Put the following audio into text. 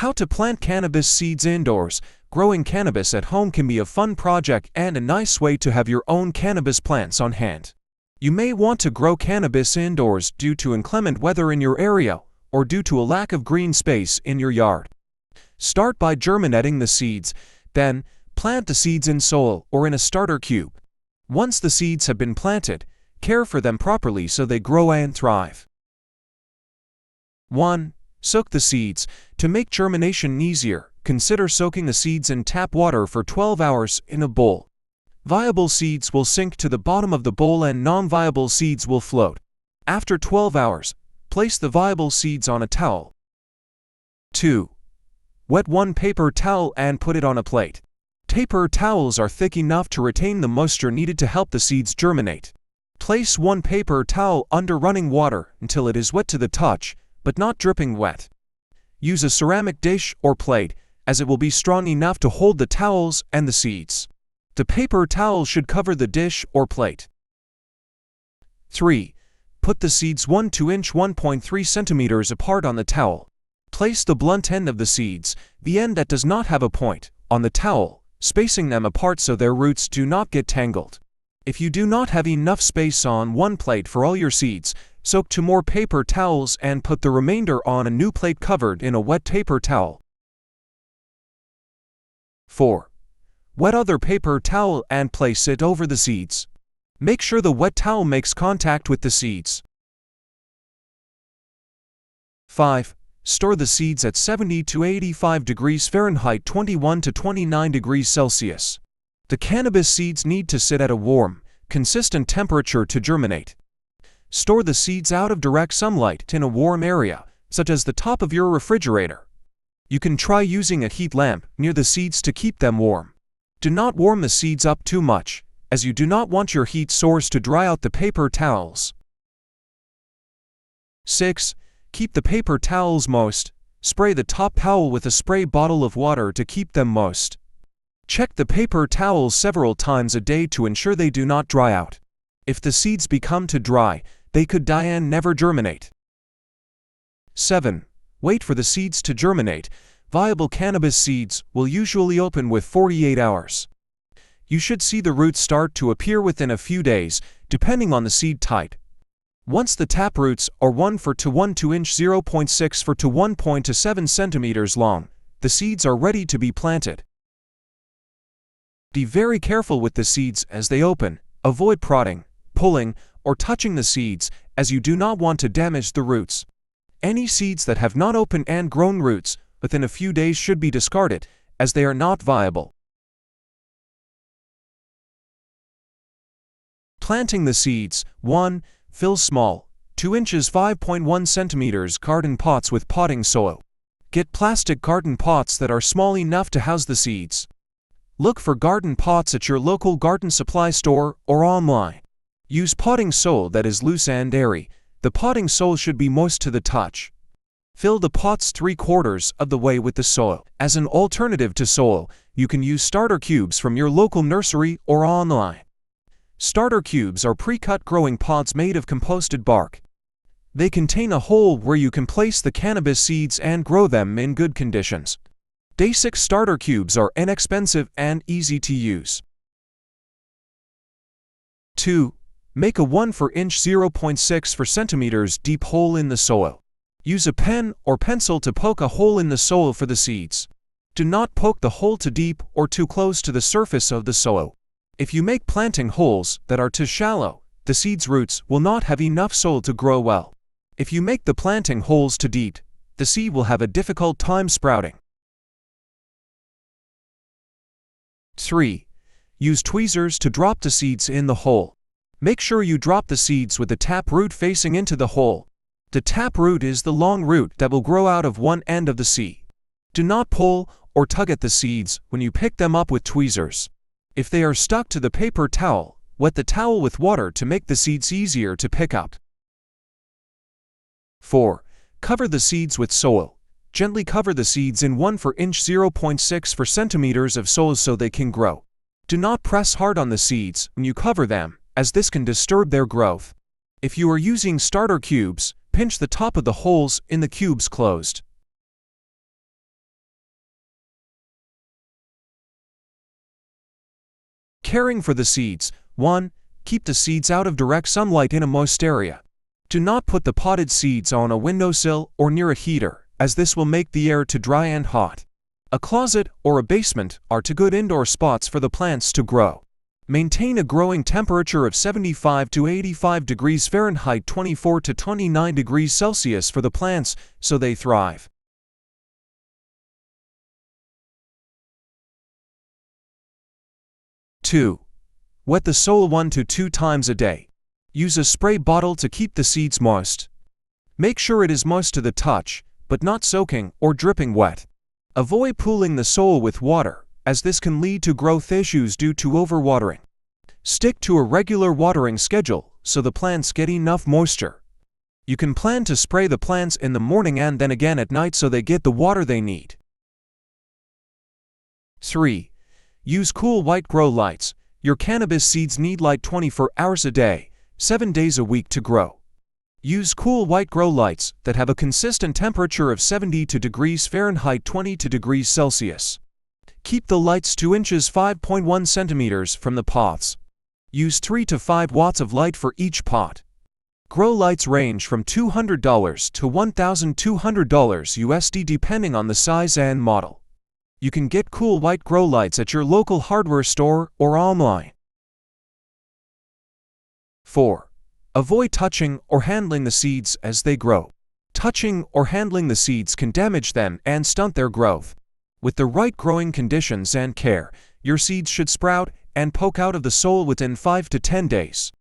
How to plant cannabis seeds indoors. Growing cannabis at home can be a fun project and a nice way to have your own cannabis plants on hand. You may want to grow cannabis indoors due to inclement weather in your area or due to a lack of green space in your yard. Start by germinating the seeds, then plant the seeds in soil or in a starter cube. Once the seeds have been planted, care for them properly so they grow and thrive. 1. Soak the seeds. To make germination easier, consider soaking the seeds in tap water for 12 hours in a bowl. Viable seeds will sink to the bottom of the bowl and non-viable seeds will float. After 12 hours, place the viable seeds on a towel. 2. Wet one paper towel and put it on a plate. Paper towels are thick enough to retain the moisture needed to help the seeds germinate. Place one paper towel under running water until it is wet to the touch, but not dripping wet. Use a ceramic dish or plate, as it will be strong enough to hold the towels and the seeds. The paper towel should cover the dish or plate. 3. Put the seeds 2 inch 1.3 centimeters apart on the towel. Place the blunt end of the seeds, the end that does not have a point, on the towel, spacing them apart so their roots do not get tangled. If you do not have enough space on one plate for all your seeds, soak 2 more paper towels and put the remainder on a new plate covered in a wet paper towel. 4. Wet other paper towel and place it over the seeds. Make sure the wet towel makes contact with the seeds. 5. Store the seeds at 70 to 85 degrees Fahrenheit, 21 to 29 degrees Celsius. The cannabis seeds need to sit at a warm, consistent temperature to germinate. Store the seeds out of direct sunlight in a warm area, such as the top of your refrigerator. You can try using a heat lamp near the seeds to keep them warm. Do not warm the seeds up too much, as you do not want your heat source to dry out the paper towels. 6. Keep the paper towels moist. Spray the top towel with a spray bottle of water to keep them moist. Check the paper towels several times a day to ensure they do not dry out. If the seeds become too dry, they could die and never germinate. 7. Wait for the seeds to germinate. Viable cannabis seeds will usually open with 48 hours. You should see the roots start to appear within a few days, depending on the seed type. Once the tap roots are 1 foot to 2 inch 0.6 foot to 1.7 centimeters long, the seeds are ready to be planted. Be very careful with the seeds as they open. Avoid prodding, pulling, or touching the seeds, as you do not want to damage the roots. Any seeds that have not opened and grown roots within a few days should be discarded, as they are not viable. Planting the seeds. 1. Fill small, 2 inches 5.1 centimeters garden pots with potting soil. Get plastic garden pots that are small enough to house the seeds. Look for garden pots at your local garden supply store or online. Use potting soil that is loose and airy. The potting soil should be moist to the touch. Fill the pots 3/4 of the way with the soil. As an alternative to soil, you can use starter cubes from your local nursery or online. Starter cubes are pre-cut growing pods made of composted bark. They contain a hole where you can place the cannabis seeds and grow them in good conditions. Basic starter cubes are inexpensive and easy to use. 2. Make a 1 inch 0.6 centimeters deep hole in the soil. Use a pen or pencil to poke a hole in the soil for the seeds. Do not poke the hole too deep or too close to the surface of the soil. If you make planting holes that are too shallow, the seed's roots will not have enough soil to grow well. If you make the planting holes too deep, the seed will have a difficult time sprouting. 3. Use tweezers to drop the seeds in the hole. Make sure you drop the seeds with the tap root facing into the hole. The tap root is the long root that will grow out of one end of the seed. Do not pull or tug at the seeds when you pick them up with tweezers. If they are stuck to the paper towel, wet the towel with water to make the seeds easier to pick up. 4. Cover the seeds with soil. Gently cover the seeds in 1 inch 0.6 centimeters of soil so they can grow. Do not press hard on the seeds when you cover them, as this can disturb their growth. If you are using starter cubes, pinch the top of the holes in the cubes closed. Caring for the seeds. 1. Keep the seeds out of direct sunlight in a moist area. Do not put the potted seeds on a windowsill or near a heater, as this will make the air too dry and hot. A closet or a basement are two good indoor spots for the plants to grow. Maintain a growing temperature of 75 to 85 degrees Fahrenheit, 24 to 29 degrees Celsius for the plants so they thrive. 2. Wet the soil 1 to 2 times a day. Use a spray bottle to keep the seeds moist. Make sure it is moist to the touch, but not soaking or dripping wet. Avoid pooling the soil with water, as this can lead to growth issues due to overwatering. Stick to a regular watering schedule so the plants get enough moisture. You can plan to spray the plants in the morning and then again at night so they get the water they need. 3. Use cool white grow lights. Your cannabis seeds need light 24 hours a day, 7 days a week to grow. Use cool white grow lights that have a consistent temperature of 72 degrees Fahrenheit, 22 degrees Celsius. Keep the lights 2 inches 5.1 centimeters from the pots. Use 3 to 5 watts of light for each pot. Grow lights range from $200 to $1,200 USD depending on the size and model. You can get cool white grow lights at your local hardware store or online. 4. Avoid touching or handling the seeds as they grow. Touching or handling the seeds can damage them and stunt their growth. With the right growing conditions and care, your seeds should sprout and poke out of the soil within 5 to 10 days.